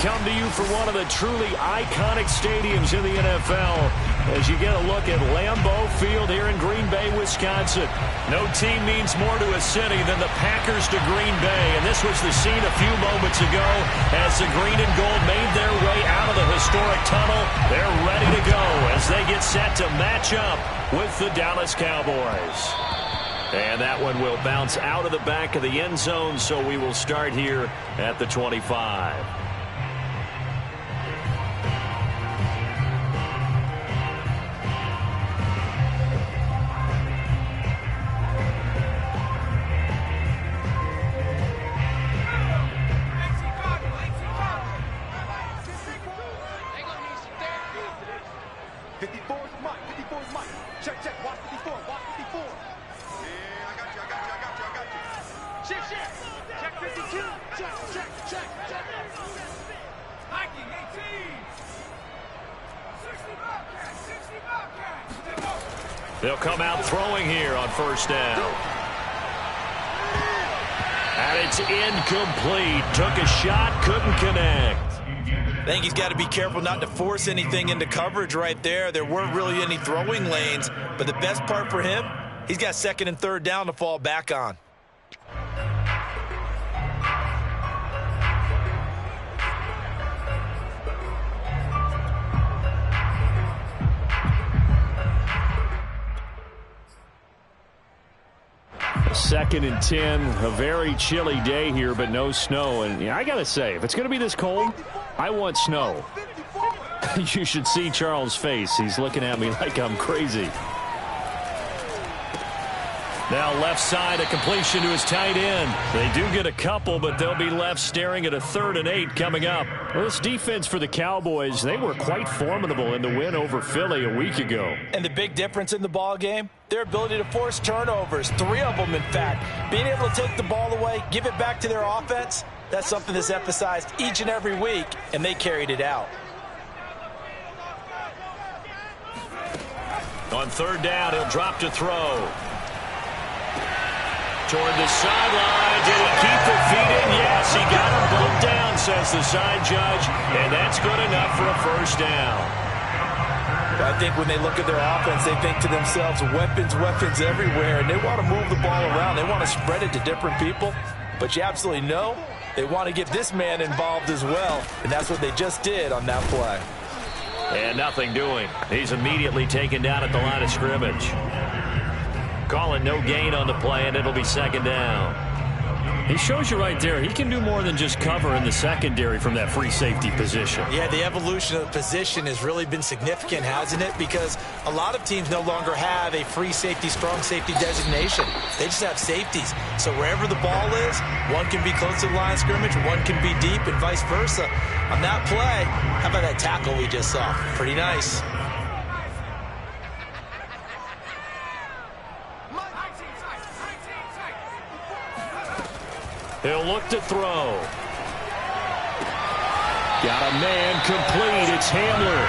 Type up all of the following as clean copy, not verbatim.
come to you from one of the truly iconic stadiums in the NFL as you get a look at Lambeau Field here in Green Bay, Wisconsin. No team means more to a city than the Packers to Green Bay, and this was the scene a few moments ago as the green and gold made their way out of the historic tunnel. They're ready to go as they get set to match up with the Dallas Cowboys. And that one will bounce out of the back of the end zone, so we will start here at the 25. They'll come out throwing here on first down. And it's incomplete. Took a shot, couldn't connect. I think he's got to be careful not to force anything into coverage right there. There weren't really any throwing lanes, but the best part for him, he's got second and third down to fall back on. Second and 10, a very chilly day here, but no snow. And I got to say, if it's going to be this cold, I want snow. You should see Charles' face. He's looking at me like I'm crazy. Now left side, a completion to his tight end. They do get a couple, but they'll be left staring at a 3rd and 8 coming up. Well, this defense for the Cowboys, they were quite formidable in the win over Philly a week ago. And the big difference in the ball game, their ability to force turnovers, 3 of them in fact. Being able to take the ball away, give it back to their offense, that's something that's emphasized each and every week, and they carried it out. On 3rd down, he'll drop to throw. Toward the sideline. Did he keep the feet in? Yes, he got him both down, says the side judge, and that's good enough for a first down. I think when they look at their offense, they think to themselves, weapons, weapons everywhere, and they want to move the ball around. They want to spread it to different people, but you absolutely know they want to get this man involved as well, and that's what they just did on that play. And nothing doing. He's immediately taken down at the line of scrimmage. Calling no gain on the play, and it'll be 2nd down. He shows you right there, he can do more than just cover in the secondary from that free safety position. Yeah, the evolution of the position has really been significant, hasn't it? Because a lot of teams no longer have a free safety, strong safety designation. They just have safeties. So wherever the ball is, one can be close to the line of scrimmage, one can be deep, and vice versa. On that play, how about that tackle we just saw? Pretty nice. He'll look to throw. Got a man complete. It's Hamler.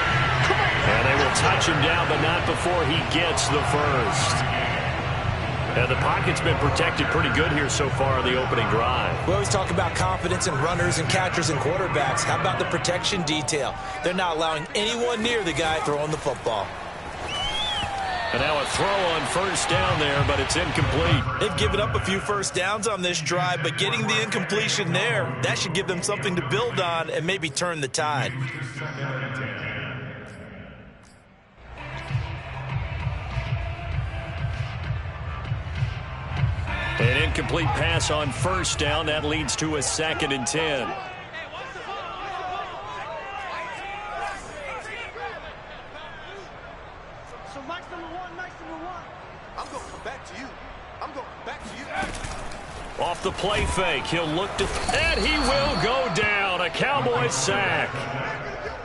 And they will touch him down, but not before he gets the first. And the pocket's been protected pretty good here so far on the opening drive. We always talk about confidence in runners and catchers and quarterbacks. How about the protection detail? They're not allowing anyone near the guy throwing the football. And now a throw on first down there, but it's incomplete. They've given up a few first downs on this drive, but getting the incompletion there, that should give them something to build on and maybe turn the tide. An incomplete pass on first down. That leads to a 2nd and 10. Off the play fake, he'll look to, and he will go down. A Cowboys sack.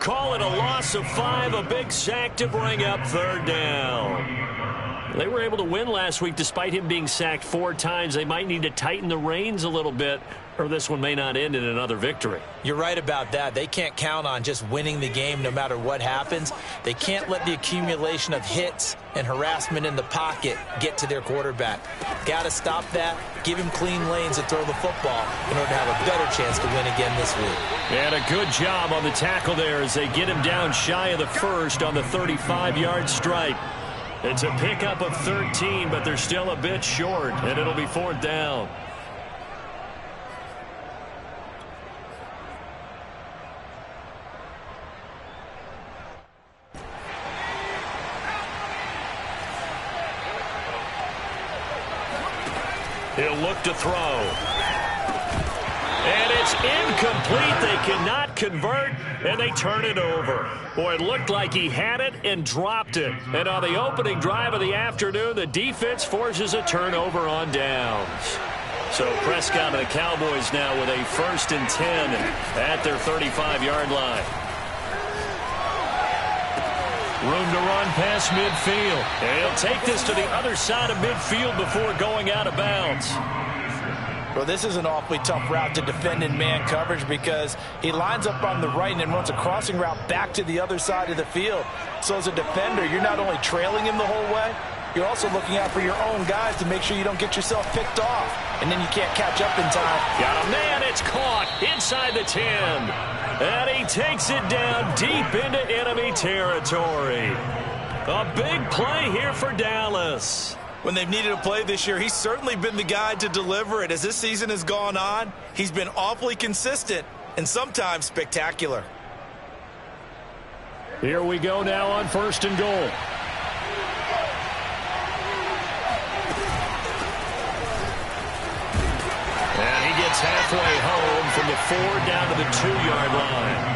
Call it a loss of 5, a big sack to bring up 3rd down. They were able to win last week despite him being sacked 4 times. They might need to tighten the reins a little bit, or this one may not end in another victory. You're right about that. They can't count on just winning the game no matter what happens. They can't let the accumulation of hits and harassment in the pocket get to their quarterback. Got to stop that, give him clean lanes to throw the football in order to have a better chance to win again this week. And a good job on the tackle there as they get him down shy of the first on the 35-yard stripe. It's a pickup of 13, but they're still a bit short, and it'll be 4th down. He'll look to throw. And it's incomplete. They cannot convert, and they turn it over. Boy, it looked like he had it and dropped it. And on the opening drive of the afternoon, the defense forces a turnover on downs. So Prescott and the Cowboys now with a 1st and 10 at their 35-yard line. Room to run past midfield. And he'll take this to the other side of midfield before going out of bounds. Well, this is an awfully tough route to defend in man coverage because he lines up on the right and then runs a crossing route back to the other side of the field. So as a defender, you're not only trailing him the whole way, you're also looking out for your own guys to make sure you don't get yourself picked off. And then you can't catch up in time. Got a man, it's caught inside the 10. And he takes it down deep into enemy territory. A big play here for Dallas. When they've needed a play this year, he's certainly been the guy to deliver it. As this season has gone on, he's been awfully consistent and sometimes spectacular. Here we go now on 1st and goal. And he gets halfway home from the 4 down to the 2-yard line.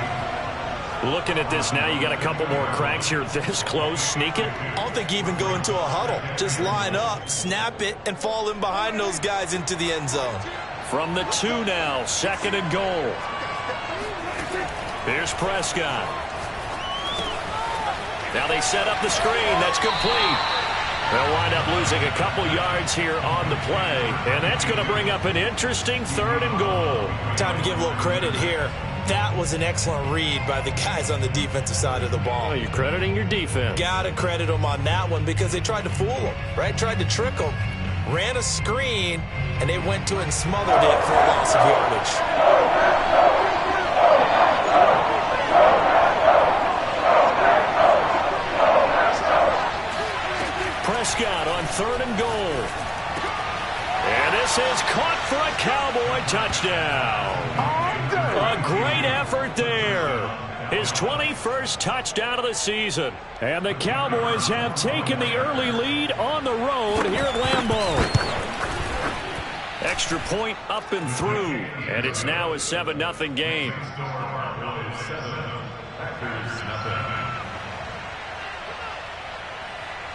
Looking at this now, you got a couple more cracks here this close. Sneak it. I don't think even go into a huddle. Just line up, snap it, and fall in behind those guys into the end zone. From the 2 now, 2nd and goal. Here's Prescott. Now they set up the screen. That's complete. They'll wind up losing a couple yards here on the play, and that's going to bring up an interesting 3rd and goal. Time to give a little credit here. That was an excellent read by the guys on the defensive side of the ball. Oh, you're crediting your defense. Got to credit them on that one because they tried to fool them, right? Tried to trick them. Ran a screen, and they went to it and smothered it for a loss of yardage. Prescott on 3rd and goal. And this is caught for a Cowboy touchdown. A great effort there. His 21st touchdown of the season. And the Cowboys have taken the early lead on the road here at Lambeau. Extra point up and through. And it's now a 7-0 game.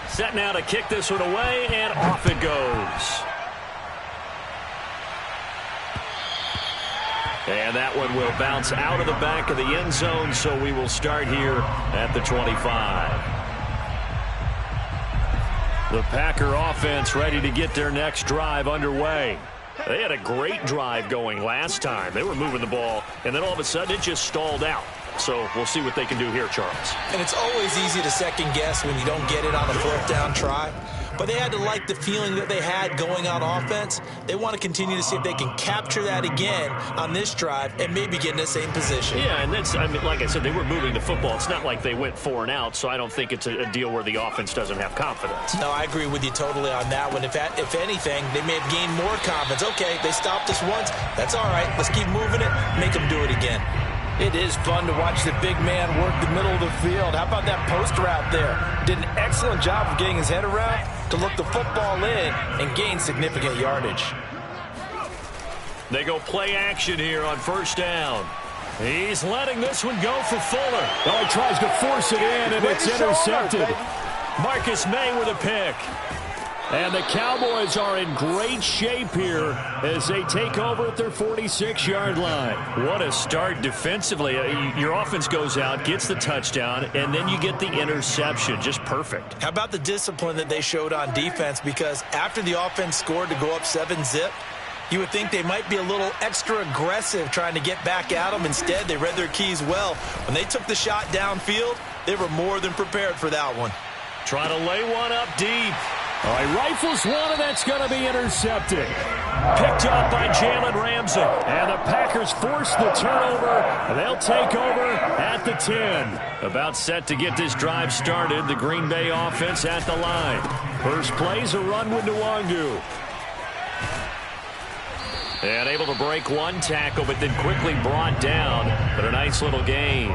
Set now to kick this one away, and off it goes. And that one will bounce out of the back of the end zone, so we will start here at the 25. The Packer offense ready to get their next drive underway. They had a great drive going last time. They were moving the ball, and then all of a sudden it just stalled out. So we'll see what they can do here, Charles. And it's always easy to second guess when you don't get it on a 4th down try. But they had to like the feeling that they had going on offense. They want to continue to see if they can capture that again on this drive and maybe get in the same position. Yeah, and that's, I mean, like I said, they were moving the football. It's not like they went 4 and out, so I don't think it's a deal where the offense doesn't have confidence. No, I agree with you totally on that one. If anything, they may have gained more confidence. Okay, they stopped us once. That's all right. Let's keep moving it. Make them do it again. It is fun to watch the big man work the middle of the field. How about that post route there? Did an excellent job of getting his head around to look the football in and gain significant yardage. They go play action here on 1st down. He's letting this one go for Fuller. Oh, he tries to force it in, and it's intercepted. Marcus May with a pick. And the Cowboys are in great shape here as they take over at their 46-yard line. What a start defensively. Your offense goes out, gets the touchdown, and then you get the interception. Just perfect. How about the discipline that they showed on defense? Because after the offense scored to go up 7-zip, you would think they might be a little extra aggressive trying to get back at them. Instead, they read their keys well. When they took the shot downfield, they were more than prepared for that one. Trying to lay one up deep. All right, rifles one, and that's going to be intercepted. Picked up by Jalen Ramsey. And the Packers force the turnover, and they'll take over at the 10. About set to get this drive started. The Green Bay offense at the line. First play's a run with Nwangu. And able to break one tackle, but then quickly brought down. But a nice little gain.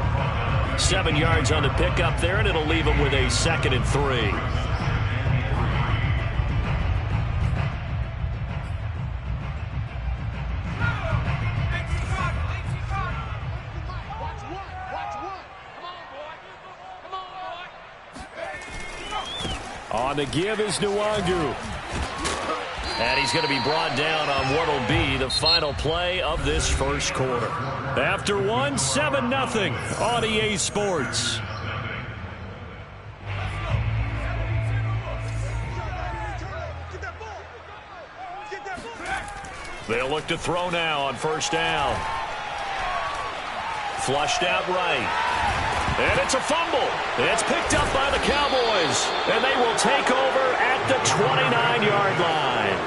7 yards on the pickup there, and it'll leave him with a 2nd and 3. On the give is Nwangu. And he's going to be brought down on what will be the final play of this first quarter. After one, 7-0 on EA Sports. They'll look to throw now on first down. Flushed out right. And it's a fumble. It's picked up by the Cowboys. And they will take over at the 29-yard line.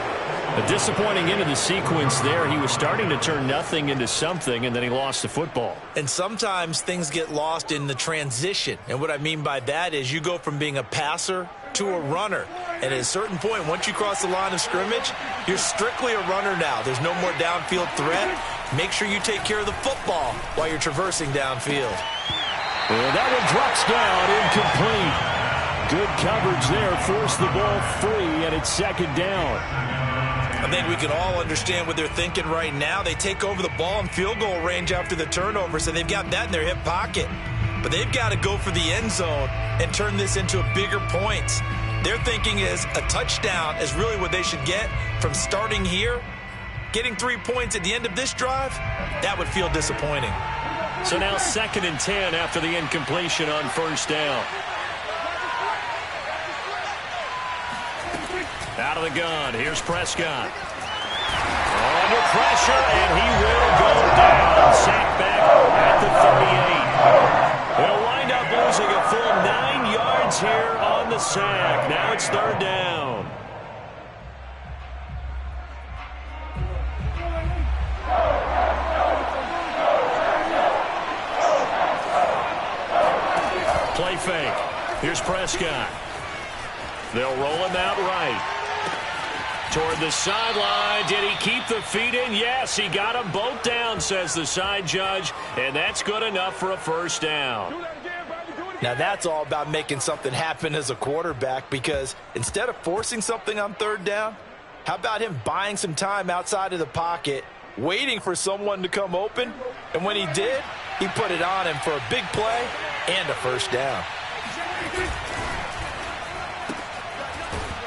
A disappointing end of the sequence there. He was starting to turn nothing into something, and then he lost the football. And sometimes things get lost in the transition. And what I mean by that is you go from being a passer to a runner. And at a certain point, once you cross the line of scrimmage, you're strictly a runner now. There's no more downfield threat. Make sure you take care of the football while you're traversing downfield. And that one drops down, incomplete. Good coverage there, forced the ball free, and it's 2nd down. I think we can all understand what they're thinking right now. They take over the ball in field goal range after the turnover, so they've got that in their hip pocket. But they've got to go for the end zone and turn this into a bigger points. Their thinking is a touchdown is really what they should get from starting here. Getting 3 points at the end of this drive, that would feel disappointing. So now 2nd and 10 after the incompletion on first down. Out of the gun, here's Prescott. Under pressure, and he will go down. Sacked back at the 38. They'll wind up losing a full 9 yards here on the sack. Now it's 3rd down. Play fake. Here's Prescott. They'll roll him out right. Toward the sideline. Did he keep the feet in? Yes, he got them both down, says the side judge. And that's good enough for a first down. Now that's all about making something happen as a quarterback, because instead of forcing something on 3rd down, how about him buying some time outside of the pocket, waiting for someone to come open? And when he did, he put it on him for a big play and a first down.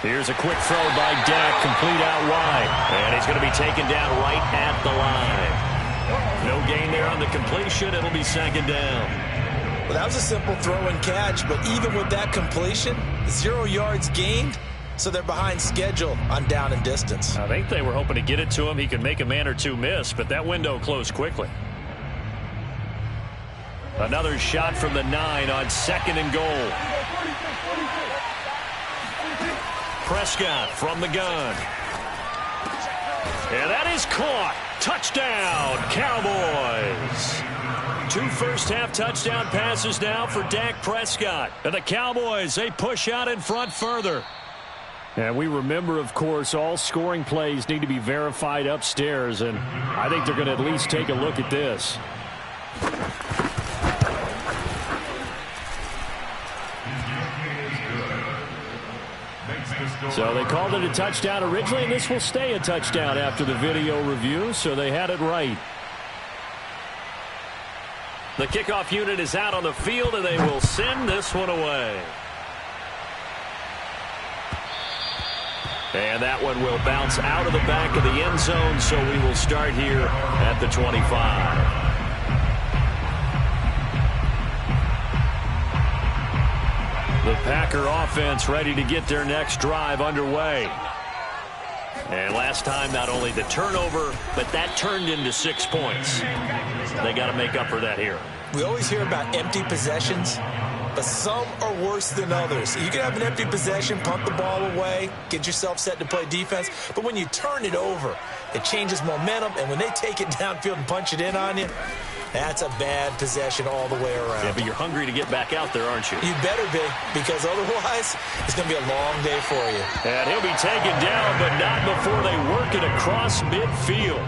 Here's a quick throw by Dak, complete out wide. And he's going to be taken down right at the line. No gain there on the completion. It'll be 2nd down. Well, that was a simple throw and catch, but even with that completion, 0 yards gained, so they're behind schedule on down and distance. I think they were hoping to get it to him. He could make a man or two miss, but that window closed quickly. Another shot from the 9 on 2nd and goal. Prescott from the gun. And that is caught. Touchdown, Cowboys. 2 first-half touchdown passes now for Dak Prescott. And the Cowboys, they push out in front further. And we remember, of course, all scoring plays need to be verified upstairs. And I think they're going to at least take a look at this. So they called it a touchdown originally, and this will stay a touchdown after the video review, so they had it right. The kickoff unit is out on the field, and they will send this one away. And that one will bounce out of the back of the end zone, so we will start here at the 25. The Packer offense ready to get their next drive underway. And last time, not only the turnover, but that turned into 6 points. They got to make up for that here. We always hear about empty possessions, but some are worse than others. You can have an empty possession, pump the ball away, get yourself set to play defense, but when you turn it over, it changes momentum, and when they take it downfield and punch it in on you, that's a bad possession all the way around. Yeah, but you're hungry to get back out there, aren't you? You better be, because otherwise, it's going to be a long day for you. And he'll be taken down, but not before they work it across midfield.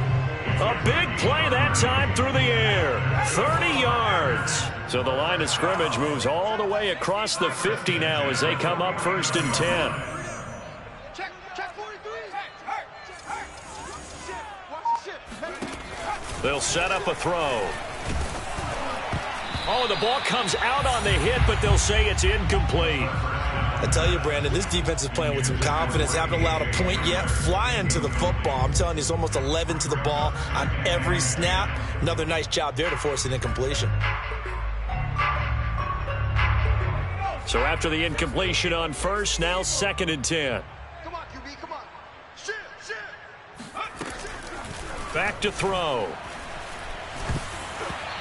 A big play that time through the air. 30 yards. So the line of scrimmage moves all the way across the 50 now as they come up 1st and 10. They'll set up a throw. Oh, the ball comes out on the hit, but they'll say it's incomplete. I tell you, Brandon, this defense is playing with some confidence. Haven't allowed a point yet. Flying to the football. I'm telling you, it's almost 11 to the ball on every snap. Another nice job there to force an incompletion. So after the incompletion on first, now 2nd and 10. Come on, QB, come on. Shit. Back to throw.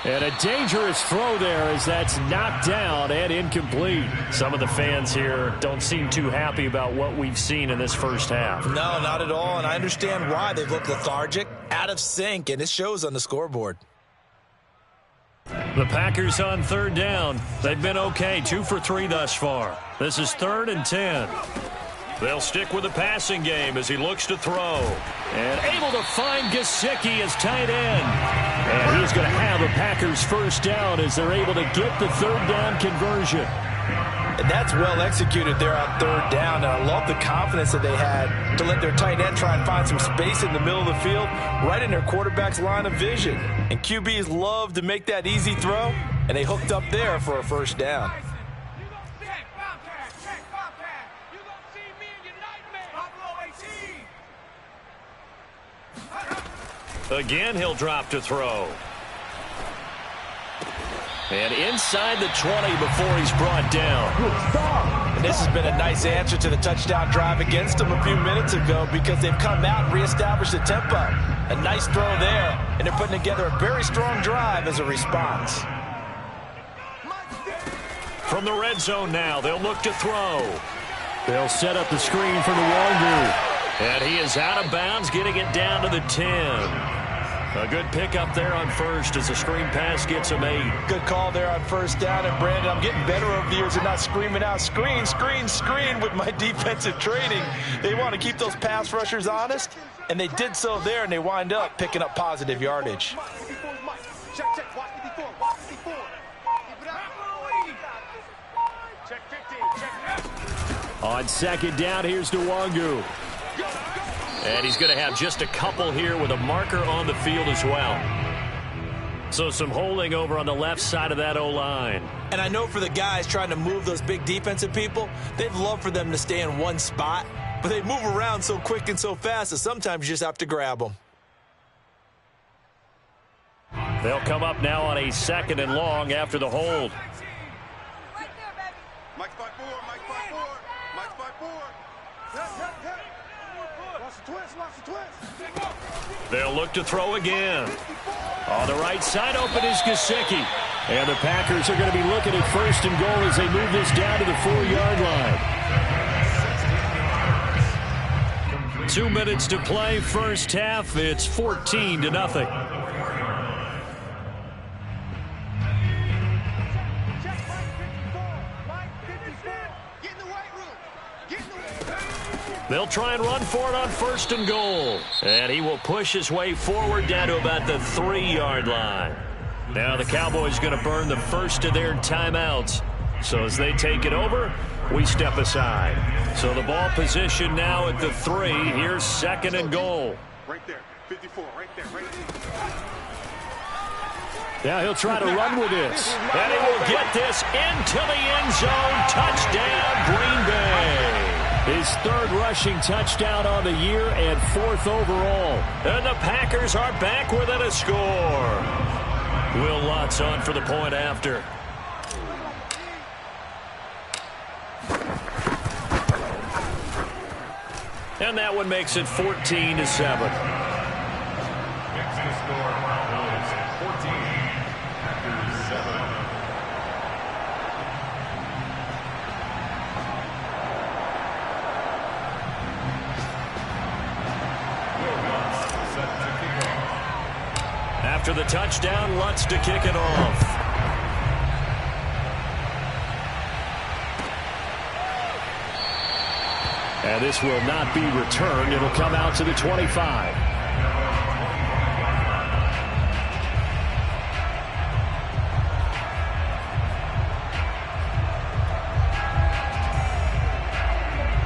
And a dangerous throw there as that's knocked down and incomplete. Some of the fans here don't seem too happy about what we've seen in this first half. No, not at all, and I understand why. They've looked lethargic, out of sync, and it shows on the scoreboard. The Packers on 3rd down. They've been okay, 2 for 3 thus far. This is 3rd and 10. They'll stick with the passing game as he looks to throw. And able to find Gesicki as tight end. And he's going to have a Packers first down as they're able to get the 3rd down conversion. And that's well executed there on 3rd down, and I love the confidence that they had to let their tight end try and find some space in the middle of the field, right in their quarterback's line of vision. And QBs love to make that easy throw, and they hooked up there for a first down. Again, he'll drop to throw. And inside the 20 before he's brought down. And this has been a nice answer to the touchdown drive against them a few minutes ago because they've come out and reestablished the tempo. A nice throw there, and they're putting together a very strong drive as a response. From the red zone now, they'll look to throw. They'll set up the screen for Nwangu. And he is out of bounds, getting it down to the 10. A good pickup there on first as the screen pass gets him 8. Good call there on first down. And, Brandon, I'm getting better over the years and not screaming out, screen with my defensive training. They want to keep those pass rushers honest, and they did so there, and they wind up picking up positive yardage. On 2nd down, here's Nwangu. And he's going to have just a couple here with a marker on the field as well. So some holding over on the left side of that O-line. And I know for the guys trying to move those big defensive people, they'd love for them to stay in one spot. But they move around so quick and so fast that sometimes you just have to grab them. They'll come up now on a 2nd and long after the hold. Right there, baby. Mike's by 4. They'll look to throw again. On the right side, open is Gesicki. And the Packers are going to be looking at 1st and goal as they move this down to the 4-yard line. 2 minutes to play, first half. It's 14-0. They'll try and run for it on 1st and goal. And he will push his way forward down to about the 3-yard line. Now the Cowboys going to burn the first of their timeouts. So as they take it over, we step aside. So the ball position now at the 3. Here's 2nd and goal. Right there, 54, right there. Now he'll try to run with this. And he will get this into the end zone. Touchdown, Green Bay. His third rushing touchdown on the year and fourth overall. And the Packers are back within a score. Will Lutz on for the point after. And that one makes it 14-7. Next to score, Cowboys 14, Packers 7. After the touchdown, Lutz to kick it off. And this will not be returned. It'll come out to the 25.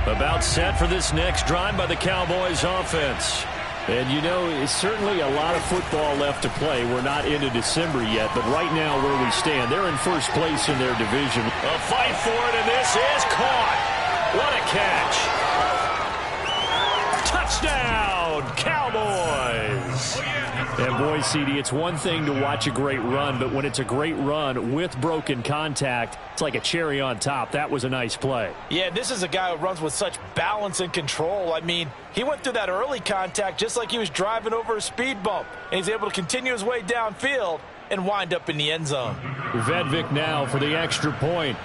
About set for this next drive by the Cowboys offense. And, you know, it's certainly a lot of football left to play. We're not into December yet, but right now where we stand, they're in first place in their division. A fight for it, and this is caught. What a catch. Touchdown, Cowboys. And, boy, CD, it's one thing to watch a great run, but when it's a great run with broken contact, it's like a cherry on top. That was a nice play. Yeah, this is a guy who runs with such balance and control. I mean, he went through that early contact just like he was driving over a speed bump. And he's able to continue his way downfield and wind up in the end zone. Vedvik now for the extra point.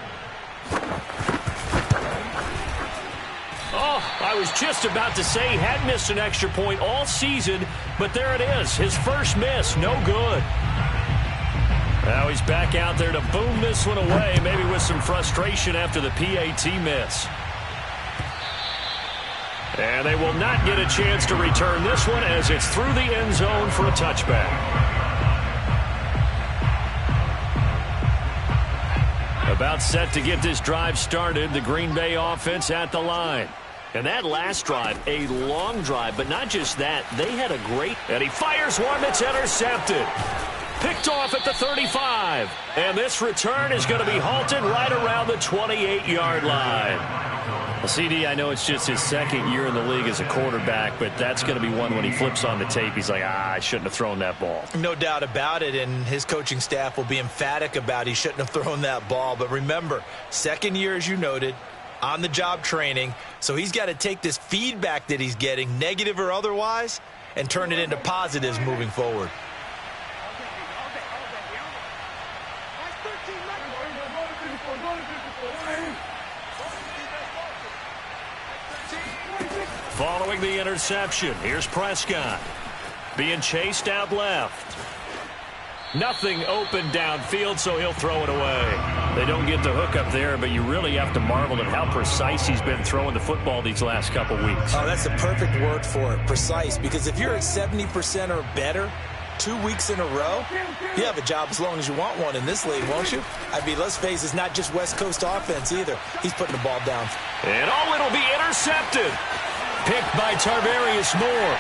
Oh, I was just about to say he had missed an extra point all season, but there it is. His first miss, no good. Now he's back out there to boom this one away, maybe with some frustration after the PAT miss. And they will not get a chance to return this one as it's through the end zone for a touchback. About set to get this drive started, the Green Bay offense at the line. And that last drive, a long drive, but not just that, they had a great, and he fires one that's intercepted. Picked off at the 35. And this return is going to be halted right around the 28-yard line. Well, CD, I know it's just his second year in the league as a quarterback, but that's going to be one when he flips on the tape. He's like, I shouldn't have thrown that ball. No doubt about it, and his coaching staff will be emphatic about he shouldn't have thrown that ball. But remember, second year, as you noted, on-the-job training, so he's got to take this feedback that he's getting, negative or otherwise, and turn it into positives moving forward. Following the interception, here's Prescott. Being chased out left. Nothing open downfield, so he'll throw it away. They don't get the hook up there, but you really have to marvel at how precise he's been throwing the football these last couple weeks. Oh, that's the perfect word for it, precise, because if you're at 70% or better 2 weeks in a row, you have a job as long as you want one in this league, won't you? I mean, let's face it, it's not just West Coast offense either. He's putting the ball down. And it'll be intercepted. Picked by Tarvarius Moore.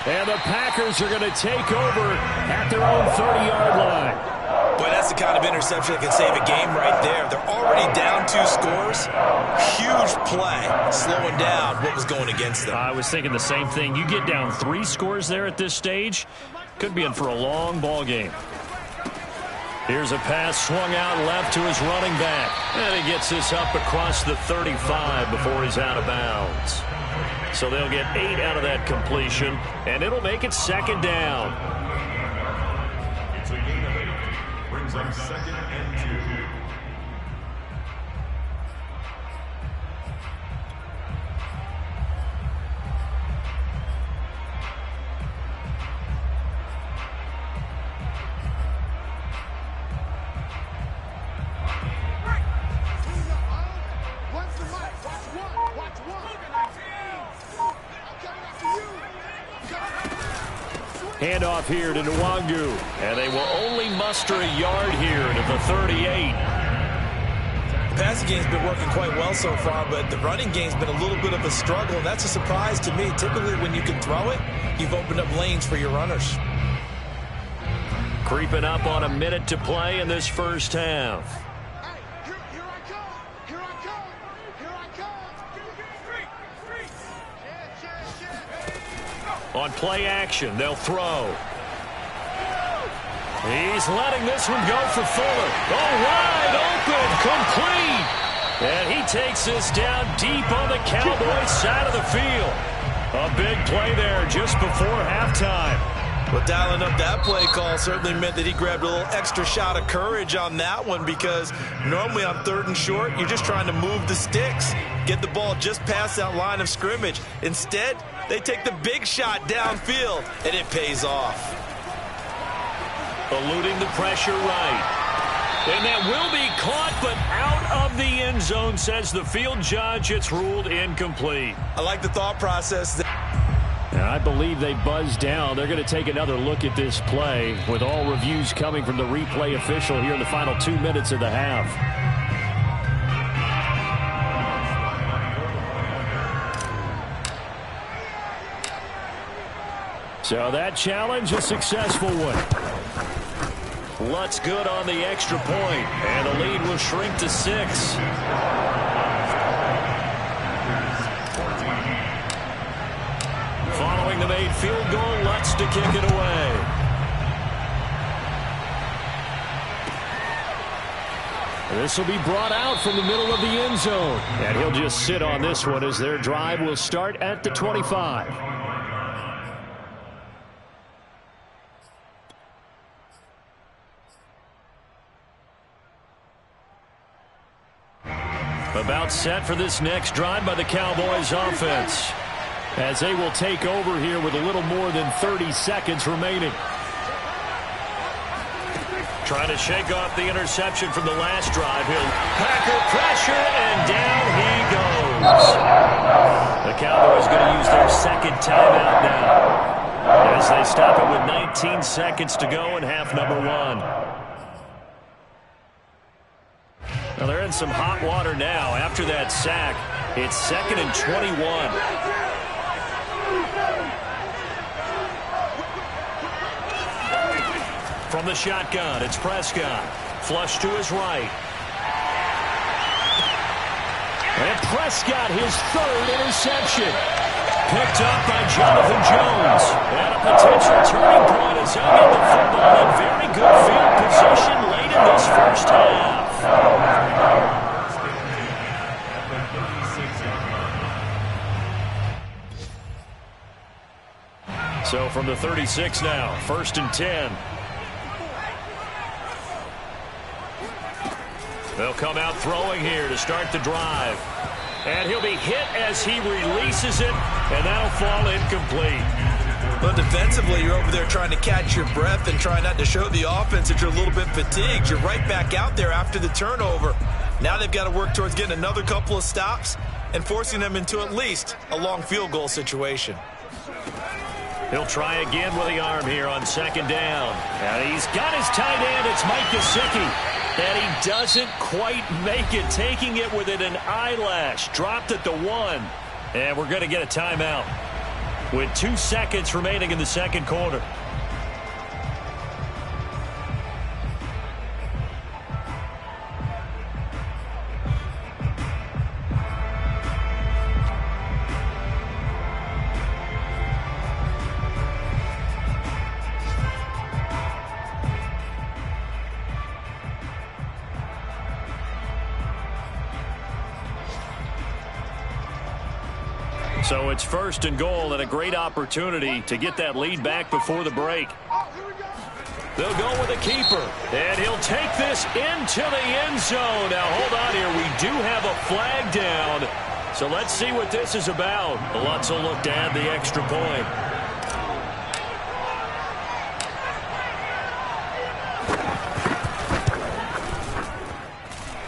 And the Packers are going to take over at their own 30-yard line. Boy, that's the kind of interception that can save a game right there. They're already down 2 scores. Huge play, slowing down what was going against them. I was thinking the same thing. You get down 3 scores there at this stage, could be in for a long ball game. Here's a pass swung out left to his running back. And he gets this up across the 35 before he's out of bounds. So they'll get 8 out of that completion, and it'll make it second down. It's a gain of 8. Brings up second and 2. Handoff here to Nwangu, and they will only muster a yard here to the 38. The passing game's been working quite well so far, but the running game's been a little bit of a struggle, and that's a surprise to me. Typically, when you can throw it, you've opened up lanes for your runners. Creeping up on a minute to play in this first half. Here I come. Here I come. Here I come. On play action, they'll throw. He's letting this one go for Fuller. Oh, wide open, complete. And he takes this down deep on the Cowboys side of the field. A big play there just before halftime. Well, dialing up that play call certainly meant that he grabbed a little extra shot of courage on that one, because normally on 3rd and short, you're just trying to move the sticks, get the ball just past that line of scrimmage. Instead, they take the big shot downfield, and it pays off. Eluding the pressure right. And that will be caught, but out of the end zone, says the field judge. It's ruled incomplete. I like the thought process. And I believe they buzzed down. They're going to take another look at this play, with all reviews coming from the replay official here in the final 2 minutes of the half. So that challenge, a successful one. Lutz good on the extra point, and the lead will shrink to 6. Following the made field goal, Lutz to kick it away. This will be brought out from the middle of the end zone, and he'll just sit on this one as their drive will start at the 25. About set for this next drive by the Cowboys offense, as they will take over here with a little more than 30 seconds remaining. Trying to shake off the interception from the last drive. He'll Packer pressure, and down he goes. The Cowboys going to use their second timeout now, as they stop it with 19 seconds to go in half number 1. Well, they're in some hot water now after that sack. It's 2nd and 21. From the shotgun, it's Prescott. Flush to his right. And Prescott, his 3rd interception. Picked up by Jonathan Jones. And a potential turning point as he'll get the football in very good field position late in this first half. So from the 36 now, 1st and 10. They'll come out throwing here to start the drive. And he'll be hit as he releases it, and that'll fall incomplete. Well, defensively, you're over there trying to catch your breath and try not to show the offense that you're a little bit fatigued. You're right back out there after the turnover. Now they've got to work towards getting another couple of stops and forcing them into at least a long field goal situation. He'll try again with the arm here on 2nd down. And he's got his tight end. It's Mike Gesicki. And he doesn't quite make it, taking it within an eyelash. Dropped at the 1. And we're going to get a timeout with 2 seconds remaining in the second quarter. So it's 1st and goal, and a great opportunity to get that lead back before the break. They'll go with a keeper, and he'll take this into the end zone. Now, hold on here. We do have a flag down, so let's see what this is about. Lutz will look to add the extra point.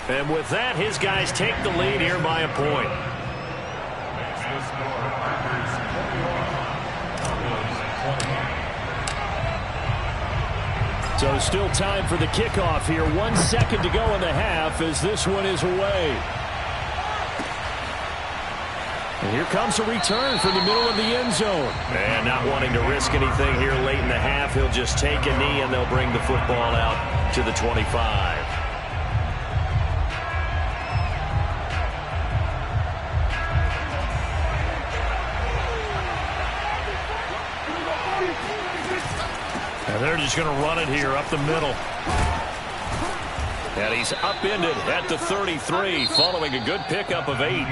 And with that, his guys take the lead here by a point. So still time for the kickoff here. 1 second to go in the half as this one is away. And here comes a return from the middle of the end zone. And not wanting to risk anything here late in the half, he'll just take a knee and they'll bring the football out to the 25. They're just going to run it here up the middle. And he's upended at the 33 following a good pickup of 8.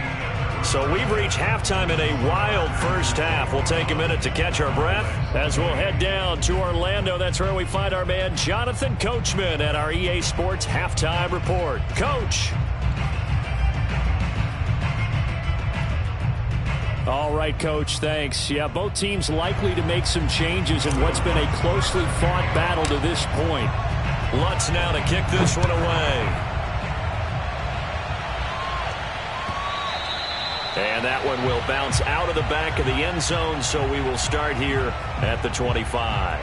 So we've reached halftime in a wild first half. We'll take a minute to catch our breath as we'll head down to Orlando. That's where we find our man Jonathan Coachman at our EA Sports Halftime Report. Coach. All right, Coach, thanks. Yeah, both teams likely to make some changes in what's been a closely fought battle to this point. Lutz now to kick this one away. And that one will bounce out of the back of the end zone, so we will start here at the 25.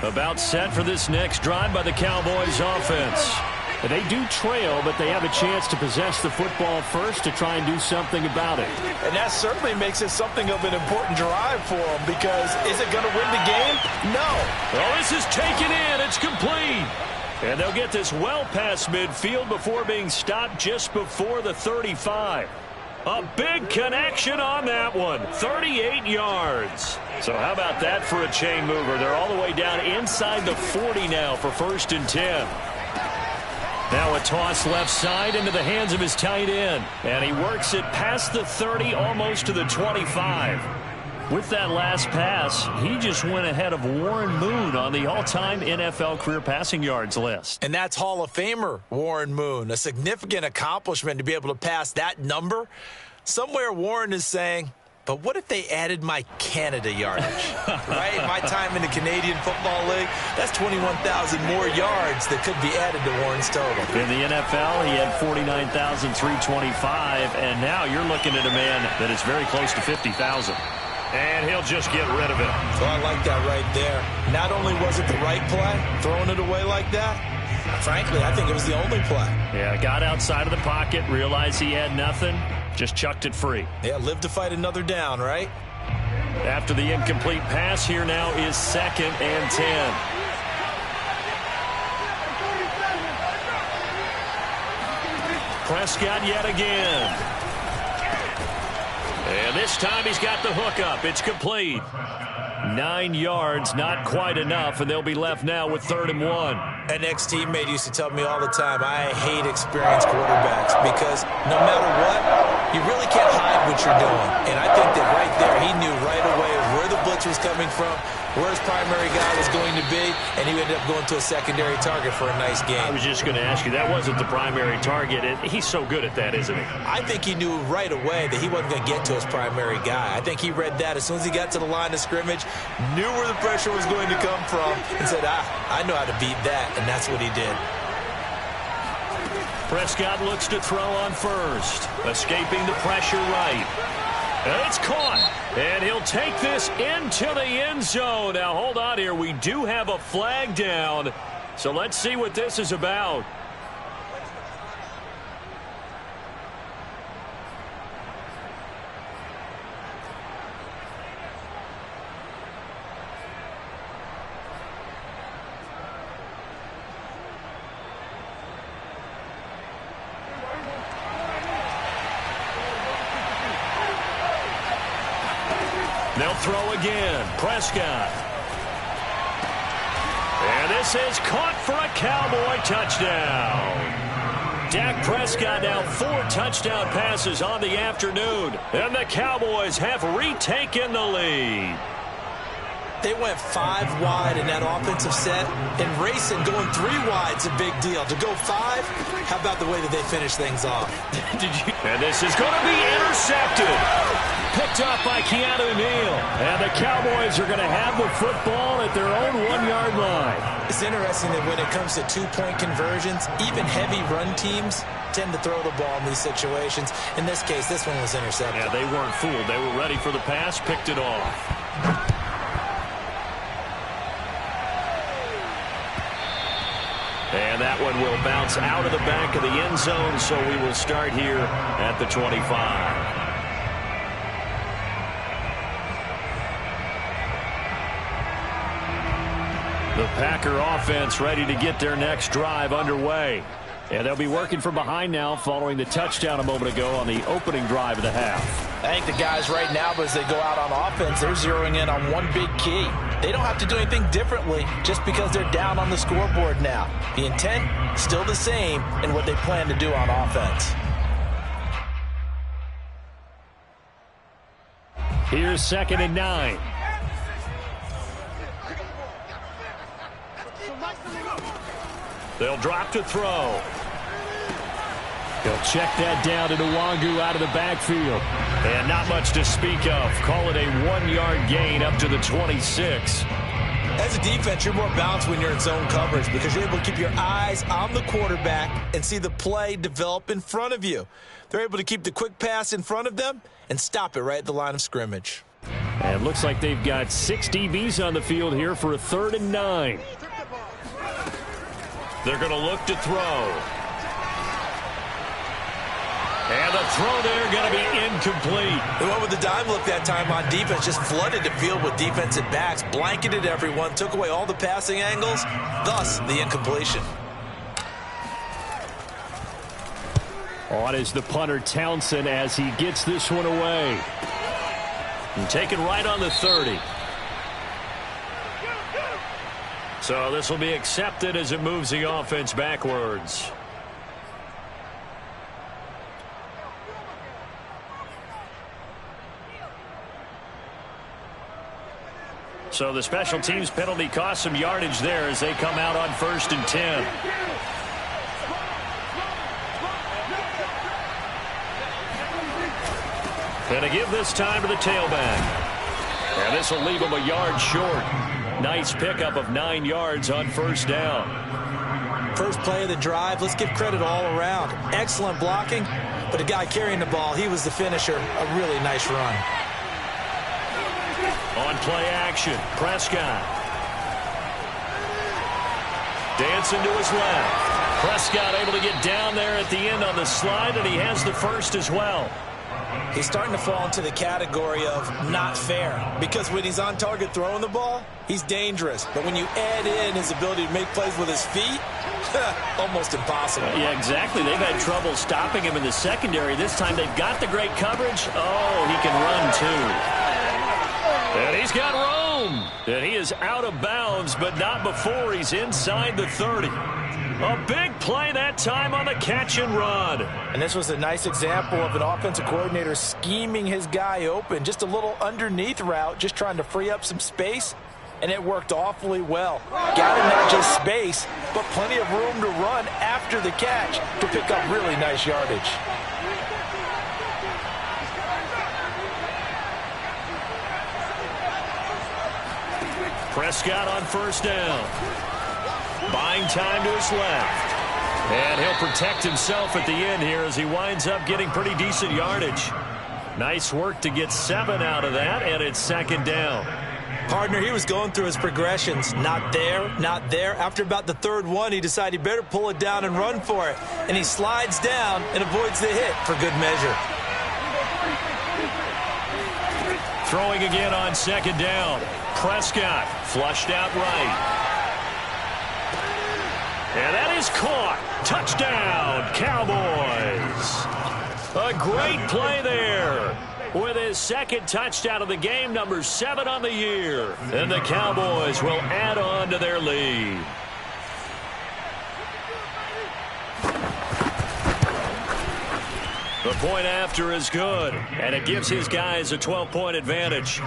About set for this next drive by the Cowboys offense. They do trail, but they have a chance to possess the football first to try and do something about it. And that certainly makes it something of an important drive for them, because is it going to win the game? No. Well, this is taken in. It's complete. And they'll get this well past midfield before being stopped just before the 35. A big connection on that one. 38 yards. So how about that for a chain mover? They're all the way down inside the 40 now for 1st and 10. Now a toss left side into the hands of his tight end. And he works it past the 30, almost to the 25. With that last pass, he just went ahead of Warren Moon on the all-time NFL career passing yards list. And that's Hall of Famer Warren Moon. A significant accomplishment to be able to pass that number. Somewhere Warren is saying, but what if they added my Canada yardage, right? My time in the Canadian Football League, that's 21,000 more yards that could be added to Warren's total. In the NFL, he had 49,325, and now you're looking at a man that is very close to 50,000. And he'll just get rid of it. So I like that right there. Not only was it the right play, throwing it away like that, frankly, I think it was the only play. Yeah, got outside of the pocket, realized he had nothing, just chucked it free. Yeah, live to fight another down, right? After the incomplete pass, here now is 2nd and 10. Prescott yet again. And this time he's got the hook up. It's complete. 9 yards, not quite enough, and they'll be left now with 3rd and 1. An ex-teammate used to tell me all the time, I hate experienced quarterbacks because no matter what, you really can't hide what you're doing. And I think that right there, he knew right away where the blitz was coming from, where his primary guy was going to be, and he ended up going to a secondary target for a nice game. I was just going to ask you, that wasn't the primary target, and he's so good at that, isn't he? I think he knew right away that he wasn't going to get to his primary guy. I think he read that as soon as he got to the line of scrimmage, knew where the pressure was going to come from, and said, I know how to beat that, and that's what he did. Prescott looks to throw on first, escaping the pressure right. And it's caught, and he'll take this into the end zone. Now, hold on here. We do have a flag down, so let's see what this is about. They'll throw again. Prescott. And this is caught for a Cowboy touchdown. Dak Prescott now 4 touchdown passes on the afternoon. And the Cowboys have retaken the lead. They went 5 wide in that offensive set, and racing going 3 wide is a big deal. To go 5, how about the way that they finish things off? And this is going to be intercepted. Picked up by Keanu Neal. And the Cowboys are going to have the football at their own 1-yard line. It's interesting that when it comes to 2-point conversions, even heavy run teams tend to throw the ball in these situations. In this case, this one was intercepted. Yeah, they weren't fooled. They were ready for the pass, picked it off. And that one will bounce out of the back of the end zone, so we will start here at the 25. The Packer offense ready to get their next drive underway. And they'll be working from behind now following the touchdown a moment ago on the opening drive of the half. I think the guys right now, as they go out on offense, they're zeroing in on one big key. They don't have to do anything differently just because they're down on the scoreboard now. The intent, still the same in what they plan to do on offense. Here's 2nd and 9. They'll drop to throw. They'll check that down to Nwangu out of the backfield. And not much to speak of. Call it a 1-yard gain up to the 26. As a defense, you're more balanced when you're in zone coverage because you're able to keep your eyes on the quarterback and see the play develop in front of you. They're able to keep the quick pass in front of them and stop it right at the line of scrimmage. And it looks like they've got 6 DBs on the field here for a 3rd and 9. They're going to look to throw. And the throw there going to be incomplete. They went with the dime look that time on defense, just flooded the field with defensive backs, blanketed everyone, took away all the passing angles, thus the incompletion. On is the punter Townsend as he gets this one away. And taken right on the 30. So this will be accepted as it moves the offense backwards. So the special teams penalty cost some yardage there as they come out on 1st and 10. Going to give this time to the tailback. And this will leave him a yard short. Nice pickup of 9 yards on 1st down. First play of the drive, let's give credit all around. Excellent blocking, but the guy carrying the ball, he was the finisher. A really nice run. On play action, Prescott. Dancing to his left. Prescott able to get down there at the end on the slide, and he has the first as well. He's starting to fall into the category of not fair because when he's on target throwing the ball, he's dangerous. But when you add in his ability to make plays with his feet, almost impossible. Yeah, exactly. They've had trouble stopping him in the secondary. This time they've got the great coverage. Oh, he can run too. And he's got room. And he is out of bounds, but not before he's inside the 30. A big play that time on the catch and run. And this was a nice example of an offensive coordinator scheming his guy open. Just a little underneath route, just trying to free up some space. And it worked awfully well. Got him not just space, but plenty of room to run after the catch to pick up really nice yardage. Prescott on 1st down. Buying time to his left. And he'll protect himself at the end here as he winds up getting pretty decent yardage. Nice work to get 7 out of that, and it's 2nd down. Partner, he was going through his progressions. Not there, not there. After about the 3rd one, he decided he better pull it down and run for it. And he slides down and avoids the hit for good measure. Throwing again on 2nd down. Prescott flushed out right. And that is caught. Touchdown, Cowboys. A great play there. With his 2nd touchdown of the game, number 7 on the year. And the Cowboys will add on to their lead. The point after is good, and it gives his guys a 12-point advantage.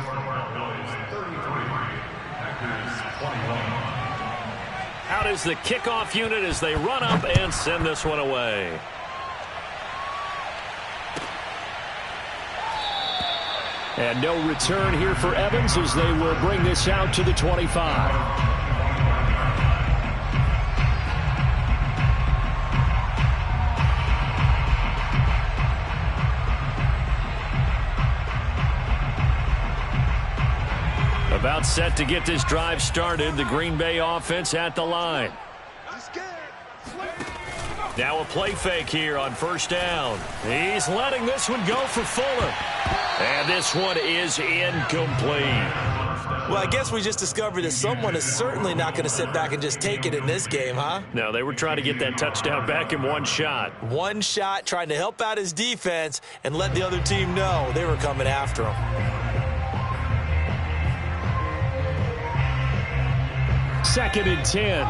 Out is the kickoff unit as they run up and send this one away. And no return here for Evans as they will bring this out to the 25. About set to get this drive started. The Green Bay offense at the line. Now a play fake here on 1st down. He's letting this one go for Fuller. And this one is incomplete. Well, I guess we just discovered that someone is certainly not going to sit back and just take it in this game, huh? No, they were trying to get that touchdown back in one shot. One shot, trying to help out his defense and let the other team know they were coming after him. Second and 10.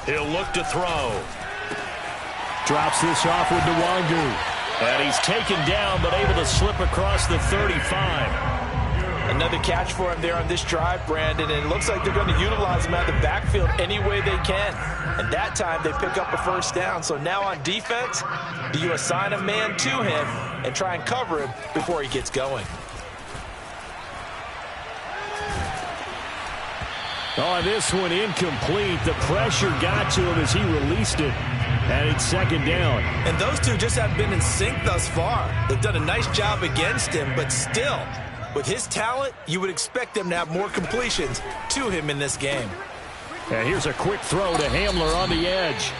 He'll look to throw. Drops this off with Nwangu. And he's taken down, but able to slip across the 35. Another catch for him there on this drive, Brandon, and it looks like they're going to utilize him out of the backfield any way they can. And that time, they pick up a first down. So now on defense, do you assign a man to him and try and cover him before he gets going? Oh, this one incomplete. The pressure got to him as he released it. And it's second down. And those two just have been in sync thus far. They've done a nice job against him, but still, with his talent, you would expect them to have more completions to him in this game. And here's a quick throw to Hamler on the edge.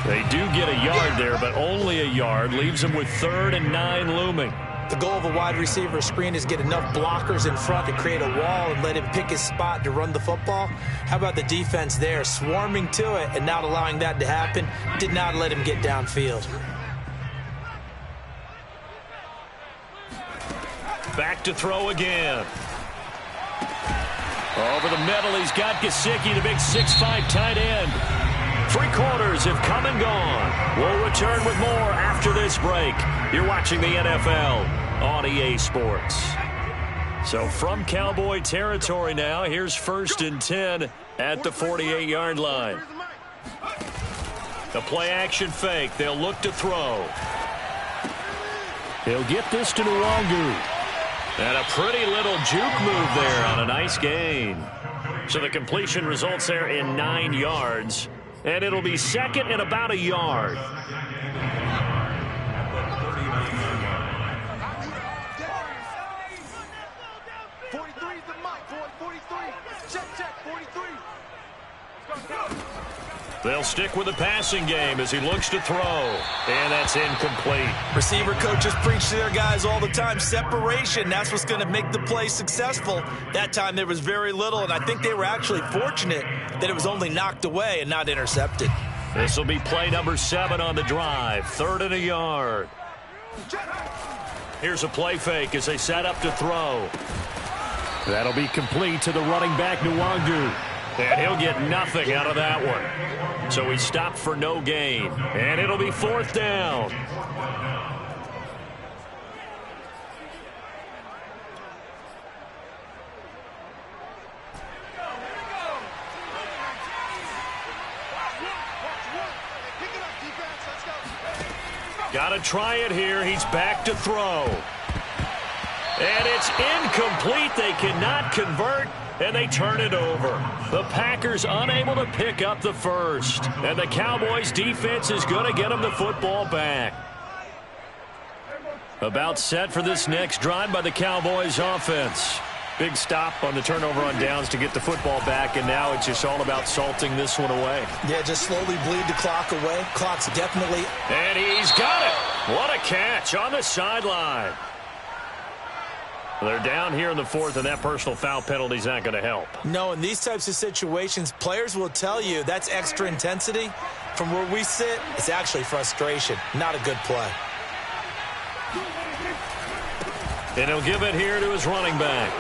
They do get a yard there, but only a yard. Leaves them with 3rd and 9 looming. The goal of a wide receiver screen is get enough blockers in front to create a wall and let him pick his spot to run the football. How about the defense there, swarming to it and not allowing that to happen? Did not let him get downfield. Back to throw again. Over the middle, he's got Gesicki, the big 6'5" tight end. 3 quarters have come and gone. We'll return with more after this break. You're watching the NFL on EA Sports. So from Cowboy territory now, here's 1st and 10 at the 48-yard line. The play-action fake. They'll look to throw. He'll get this to Nwangu. And a pretty little juke move there on a nice gain. So the completion results there in 9 yards. And it'll be second and about a yard. They'll stick with the passing game as he looks to throw. And that's incomplete. Receiver coaches preach to their guys all the time. Separation, that's what's going to make the play successful. That time there was very little, and I think they were actually fortunate that it was only knocked away and not intercepted. This will be play number 7 on the drive. 3rd and a yard. Here's a play fake as they set up to throw. That'll be complete to the running back, Nwangu. And he'll get nothing out of that one. So he stopped for no gain. And it'll be 4th down. Got to try it here. He's back to throw. And it's incomplete. They cannot convert. And they turn it over. The Packers unable to pick up the first. And the Cowboys defense is going to get them the football back. About set for this next drive by the Cowboys offense. Big stop on the turnover on downs to get the football back. And now it's just all about salting this one away. Yeah, just slowly bleed the clock away. Clock's definitely. And he's got it. What a catch on the sideline. They're down here in the 4th, and that personal foul penalty is not going to help. No, in these types of situations, players will tell you that's extra intensity. From where we sit, it's actually frustration, not a good play. And he'll give it here to his running back.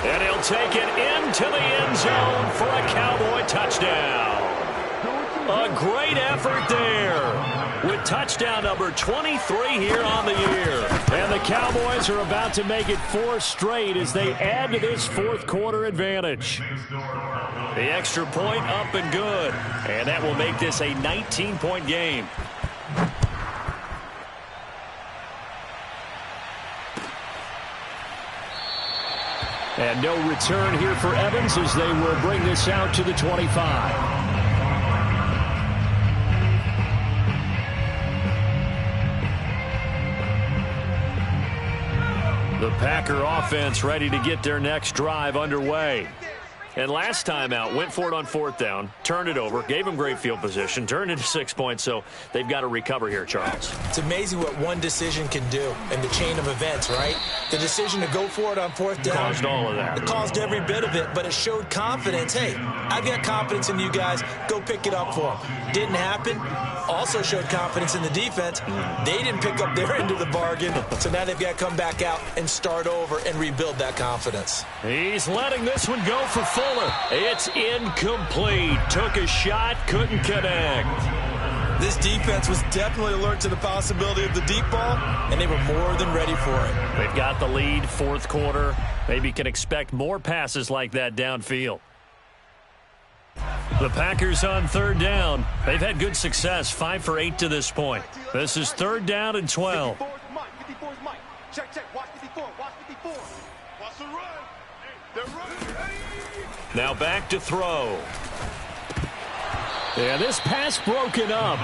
And he'll take it into the end zone for a Cowboy touchdown. A great effort there. With touchdown number 23 here on the year. And the Cowboys are about to make it 4 straight as they add to this 4th quarter advantage. The extra point up and good. And that will make this a 19-point game. And no return here for Evans as they will bring this out to the 25. The Packer offense ready to get their next drive underway. And last time out, went for it on 4th down, turned it over, gave them great field position, turned into 6 points, so they've got to recover here, Charles. It's amazing what one decision can do in the chain of events, right? The decision to go for it on 4th down. Caused all of that. It caused every bit of it, but it showed confidence. Hey, I've got confidence in you guys. Go pick it up for them. Didn't happen. Also showed confidence in the defense. They didn't pick up their end of the bargain, so now they've got to come back out and start over and rebuild that confidence. He's letting this one go for Fuller. It's incomplete. Took a shot, couldn't connect. This defense was definitely alert to the possibility of the deep ball, and they were more than ready for it. They've got the lead, 4th quarter. Maybe can expect more passes like that downfield. The Packers on 3rd down. They've had good success, 5 for 8 to this point. This is 3rd down and 12. 54's Mike. 54's Mike. Check, check. Watch 54. Watch 54. Watch the run. They're running. Now back to throw. Yeah, this pass broken up.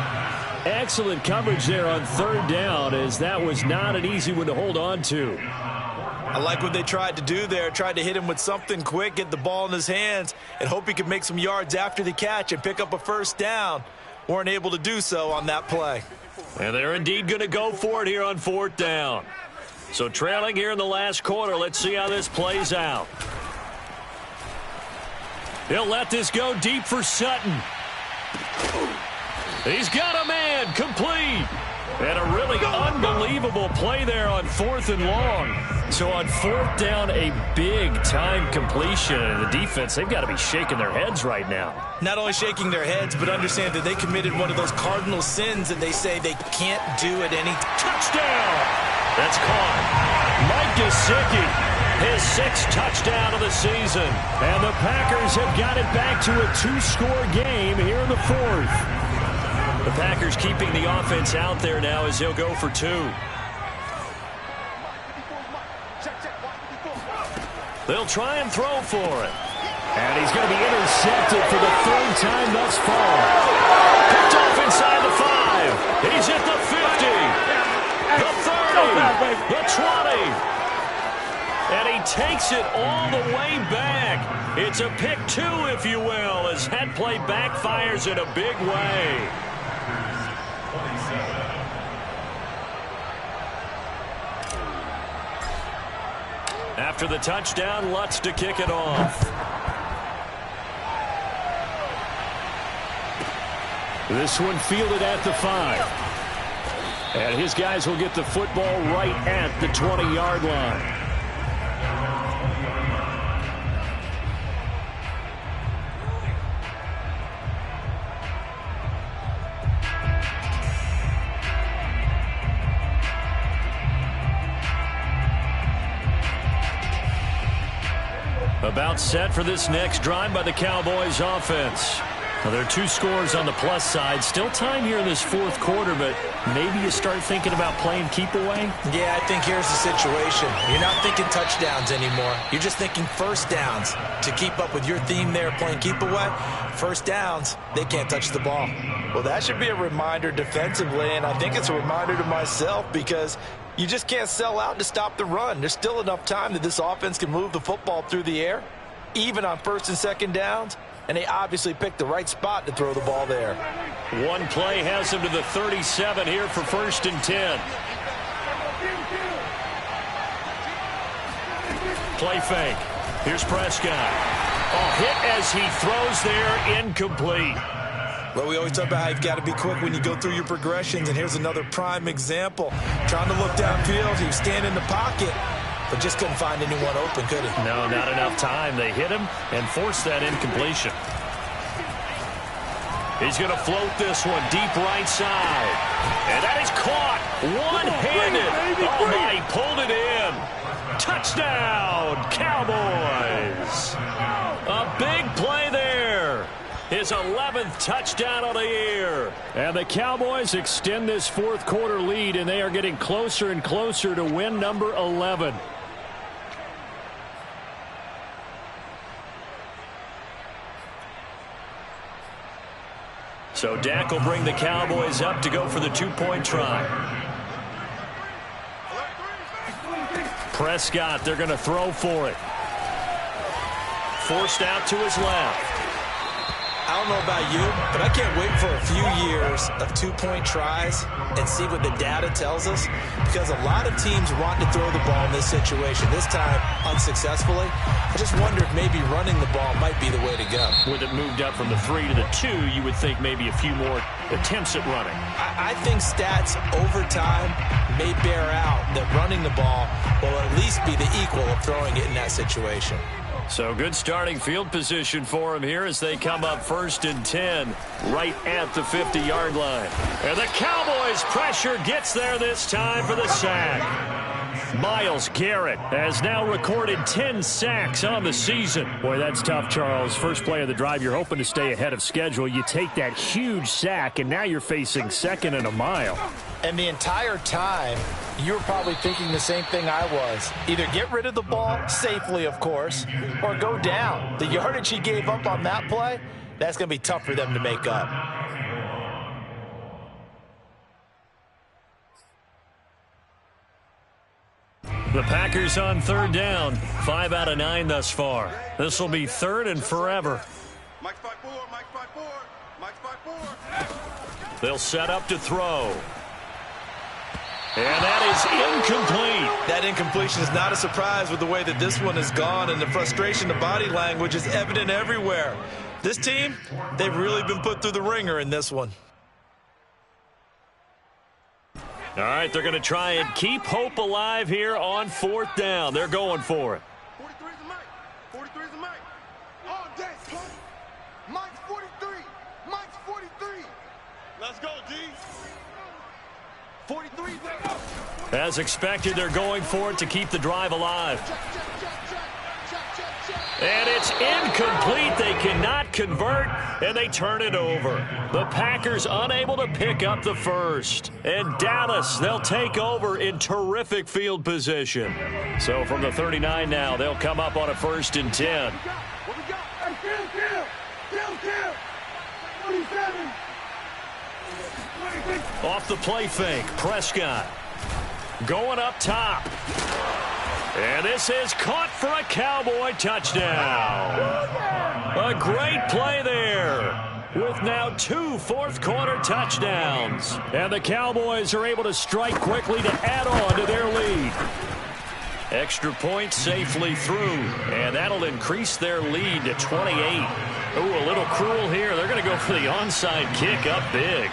Excellent coverage there on 3rd down, as that was not an easy one to hold on to. I like what they tried to do there. Tried to hit him with something quick, get the ball in his hands, and hope he could make some yards after the catch and pick up a 1st down. Weren't able to do so on that play. And they're indeed going to go for it here on 4th down. So trailing here in the last quarter. Let's see how this plays out. He'll let this go deep for Sutton. He's got a man, complete. And a really unbelievable play there on 4th and long. So on 4th down, a big-time completion. And the defense, they've got to be shaking their heads right now. Not only shaking their heads, but understand that they committed one of those cardinal sins that they say they can't do at any touchdown. That's caught. Mike Gesicki, his 6th touchdown of the season. And the Packers have got it back to a 2-score game here in the 4th. The Packers keeping the offense out there now as he'll go for 2. They'll try and throw for it. And he's going to be intercepted for the 3rd time thus far. Picked off inside the 5. He's at the 50. The 30. The 20. And he takes it all the way back. It's a pick 2, if you will, as that play backfires in a big way. After the touchdown, Lutz to kick it off. This one fielded at the 5. And his guys will get the football right at the 20-yard line. About set for this next drive by the Cowboys offense. Now, there are 2 scores on the plus side. Still time here in this 4th quarter, but maybe you start thinking about playing keep away? Yeah, I think here's the situation. You're not thinking touchdowns anymore. You're just thinking 1st downs. To keep up with your theme there, playing keep away, 1st downs, they can't touch the ball. Well, that should be a reminder defensively, and I think it's a reminder to myself because you just can't sell out to stop the run. There's still enough time that this offense can move the football through the air, even on 1st and 2nd downs, and they obviously picked the right spot to throw the ball there. One play has him to the 37 here for 1st and 10. Play fake. Here's Prescott. Oh, hit as he throws there, incomplete. Well, we always talk about how you've got to be quick when you go through your progressions, and here's another prime example. Trying to look downfield, he was standing in the pocket, but just couldn't find anyone open, could he? No, not enough time. They hit him and forced that incompletion. He's going to float this one deep right side. And that is caught one-handed. Oh, my, he pulled it in. Touchdown, Cowboys. A big play there. His 11th touchdown of the year. And the Cowboys extend this 4th quarter lead, and they are getting closer and closer to win number 11. So Dak will bring the Cowboys up to go for the 2-point try. Prescott, they're going to throw for it. forced out to his left. I don't know about you, but I can't wait for a few years of two-point tries and see what the data tells us, because a lot of teams want to throw the ball in this situation, this time unsuccessfully. I just wonder if maybe running the ball might be the way to go. With it moved up from the 3 to the 2, you would think maybe a few more attempts at running. I think stats over time may bear out that running the ball will at least be the equal of throwing it in that situation. So good starting field position for him here as they come up 1st and 10 right at the 50-yard line. And the Cowboys pressure gets there this time for the sack. Myles Garrett has now recorded 10 sacks on the season. Boy, that's tough, Charles. First play of the drive, you're hoping to stay ahead of schedule. You take that huge sack, and now you're facing 2nd and a mile. And the entire time, you were probably thinking the same thing I was. Either get rid of the ball, safely of course, or go down. The yardage he gave up on that play, that's going to be tough for them to make up. The Packers on 3rd down. 5 out of 9 thus far. This will be 3rd and forever. Mike's 5-4, Mike's 5-4, Mike's 5-4. They'll set up to throw. And that is incomplete. That incompletion is not a surprise with the way that this one has gone, and the frustration, the body language is evident everywhere. This team, they've really been put through the ringer in this one. All right, they're going to try and keep hope alive here on 4th down. They're going for it. 43 is a Mike. 43 is a Mike. All day, son. Mike's 43. Mike's 43. Let's go, D. 43. As expected, they're going for it to keep the drive alive. And it's incomplete. They cannot convert, and they turn it over. The Packers unable to pick up the first. And Dallas, they'll take over in terrific field position. So from the 39 now, they'll come up on a 1st and 10. What we got? Hey, kill. 47. Off the play fake, Prescott going up top. And this is caught for a Cowboy touchdown. A great play there with now 2 fourth-quarter touchdowns. And the Cowboys are able to strike quickly to add on to their lead. Extra point safely through, and that'll increase their lead to 28. Ooh, a little cruel here. They're going to go for the onside kick up big.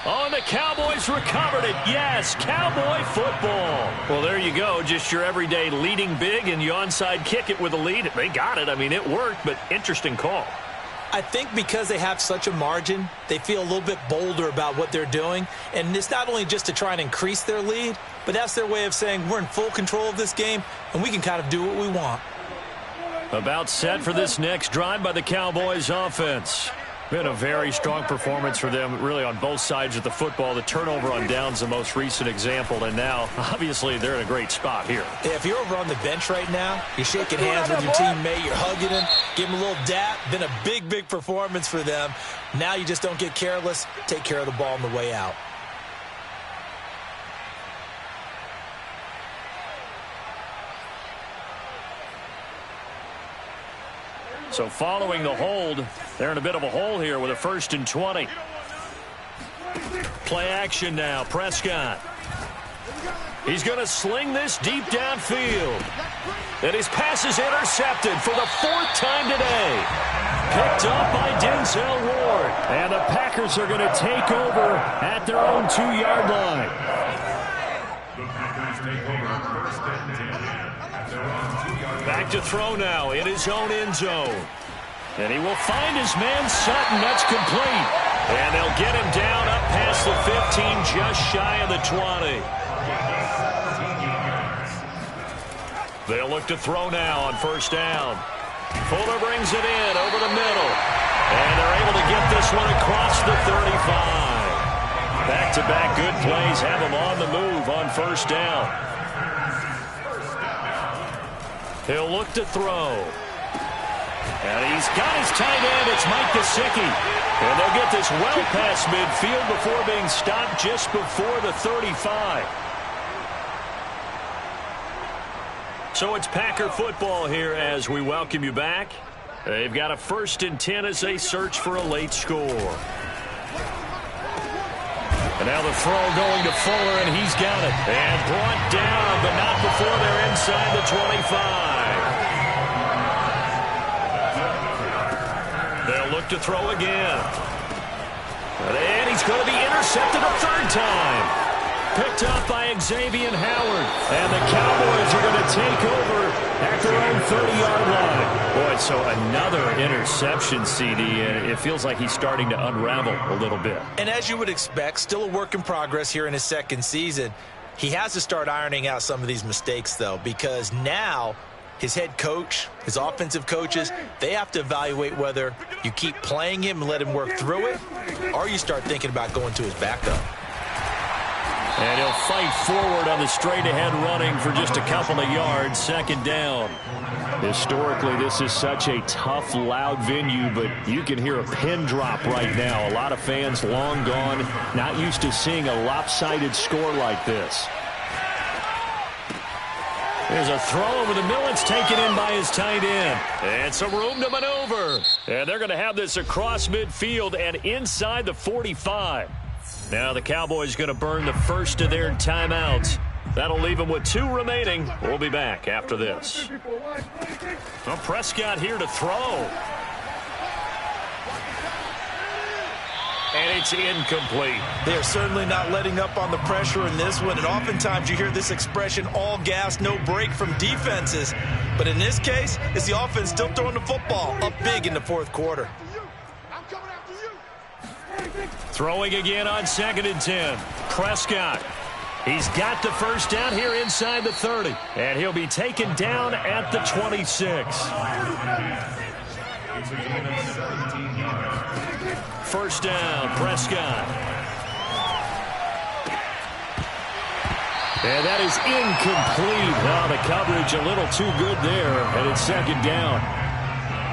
Oh, and the Cowboys recovered it. Yes, Cowboy football. Well, there you go. Just your everyday leading big, and you onside kick it with a lead. They got it. I mean, it worked, but interesting call. I think because they have such a margin, they feel a little bit bolder about what they're doing. And it's not only just to try and increase their lead, but that's their way of saying we're in full control of this game, and we can kind of do what we want. About set for this next drive by the Cowboys offense. Been a very strong performance for them, really, on both sides of the football. The turnover on downs, the most recent example, and now, obviously, they're in a great spot here. Yeah, if you're over on the bench right now, you're shaking hands with your teammate, you're hugging him, give him a little dap. Been a big, big performance for them. Now you just don't get careless. Take care of the ball on the way out. So following the hold, they're in a bit of a hole here with a 1st and 20. Play action now, Prescott. He's going to sling this deep downfield. And his pass is intercepted for the 4th time today. Picked up by Denzel Ward. And the Packers are going to take over at their own 2-yard line. The Packers take over 1st and 10 at their own 2-yard line. Back to throw now in his own end zone. And he will find his man Sutton. That's complete. And they'll get him down up past the 15, just shy of the 20. They'll look to throw now on 1st down. Fuller brings it in over the middle. And they're able to get this one across the 35. Back-to-back good plays have him on the move on 1st down. He'll look to throw. And he's got his tight end. It's Mike Gesicki. And they'll get this well past midfield before being stopped just before the 35. So it's Packer football here as we welcome you back. They've got a 1st and 10 as they search for a late score. And now the throw going to Fuller, and he's got it. And brought down, but not before they're inside the 25. They'll look to throw again. And he's going to be intercepted a 3rd time. Picked up by Xavier Howard. And the Cowboys are going to take over at their own 30-yard line. Boy, so another interception, CD. And it feels like he's starting to unravel a little bit. And as you would expect, still a work in progress here in his 2nd season. He has to start ironing out some of these mistakes, though, because now his head coach, his offensive coaches, they have to evaluate whether you keep playing him and let him work through it, or you start thinking about going to his backup. And he'll fight forward on the straight-ahead running for just a couple of yards. 2nd down. Historically, this is such a tough, loud venue, but you can hear a pin drop right now. A lot of fans long gone, not used to seeing a lopsided score like this. There's a throw over the middle. It's taken in by his tight end. And some room to maneuver. And they're going to have this across midfield and inside the 45. Now the Cowboys going to burn the first of their timeouts. That'll leave them with 2 remaining. We'll be back after this. Well, Prescott here to throw. And it's incomplete. They are certainly not letting up on the pressure in this one. And oftentimes you hear this expression, all gas, no break from defenses. But in this case, it's the offense still throwing the football up big in the 4th quarter. Throwing again on 2nd and 10. Prescott. He's got the first down here inside the 30. And he'll be taken down at the 26. First down, Prescott. And that is incomplete. Now the coverage a little too good there, and it's 2nd down.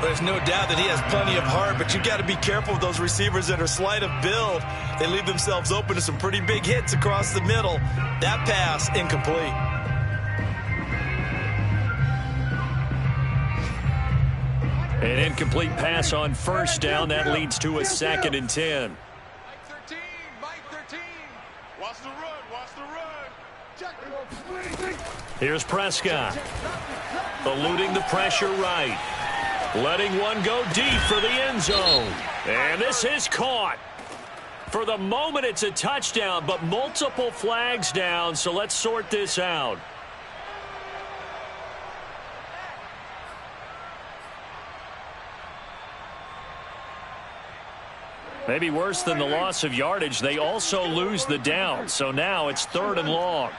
There's no doubt that he has plenty of heart, but you've got to be careful of those receivers that are slight of build. They leave themselves open to some pretty big hits across the middle. That pass, incomplete. An incomplete pass on first down. That leads to a 2nd and 10. Mike 13. Watch the run, watch the run. Here's Prescott. Eluding the pressure right. Letting one go deep for the end zone. And this is caught. For the moment, it's a touchdown, but multiple flags down, so let's sort this out. Maybe worse than the loss of yardage, they also lose the down, so now it's 3rd and long.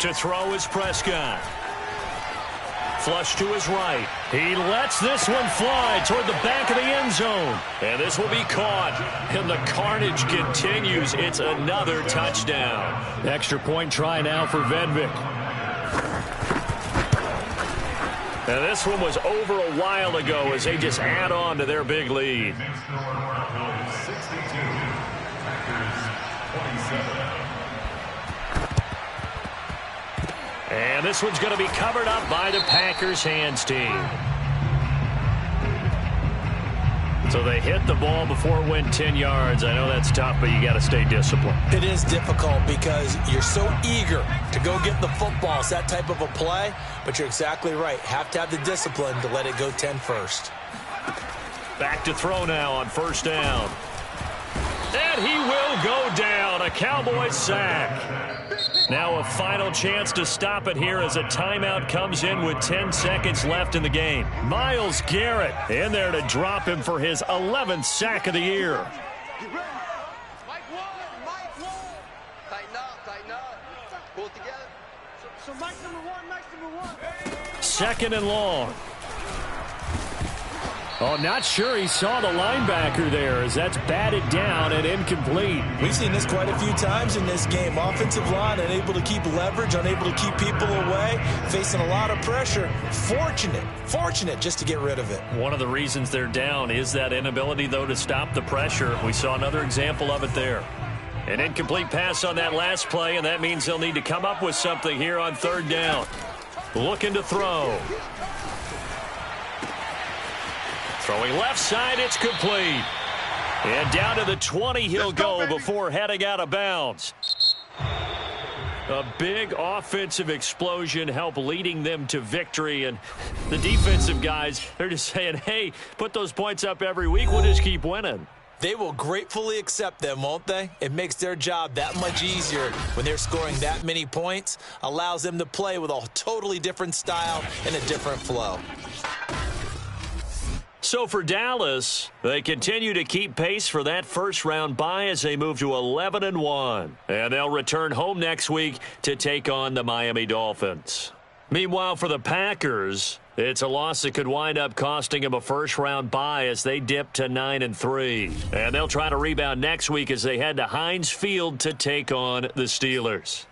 To throw is Prescott. Flush to his right. He lets this one fly toward the back of the end zone. And this will be caught. And the carnage continues. It's another touchdown. Extra point try now for Venvik. And this one was over a while ago as they just add on to their big lead. And this one's going to be covered up by the Packers hands team. So they hit the ball before it went 10 yards. I know that's tough, but you got to stay disciplined. It is difficult because you're so eager to go get the football. It's that type of a play, but you're exactly right. Have to have the discipline to let it go 10 first. Back to throw now on first down. And he will go down. A Cowboys sack. Now a final chance to stop it here as a timeout comes in with 10 seconds left in the game. Myles Garrett in there to drop him for his 11th sack of the year. Mike one. Tighten up. Pull it together. So Mike's number one. 2nd and long. Oh, not sure he saw the linebacker there as that's batted down and incomplete. We've seen this quite a few times in this game. Offensive line unable to keep leverage, unable to keep people away, facing a lot of pressure. Fortunate just to get rid of it. One of the reasons they're down is that inability, though, to stop the pressure. We saw another example of it there. An incomplete pass on that last play, and that means they'll need to come up with something here on third down. Looking to throw. Throwing left side, it's complete. And down to the 20 he'll go before heading out of bounds. A big offensive explosion helped leading them to victory. And the defensive guys, they're just saying, hey, put those points up every week. We'll just keep winning. They will gratefully accept them, won't they? It makes their job that much easier when they're scoring that many points. Allows them to play with a totally different style and a different flow. So for Dallas, they continue to keep pace for that first-round bye as they move to 11-1. And they'll return home next week to take on the Miami Dolphins. Meanwhile, for the Packers, it's a loss that could wind up costing them a first-round bye as they dip to 9-3. And they'll try to rebound next week as they head to Heinz Field to take on the Steelers.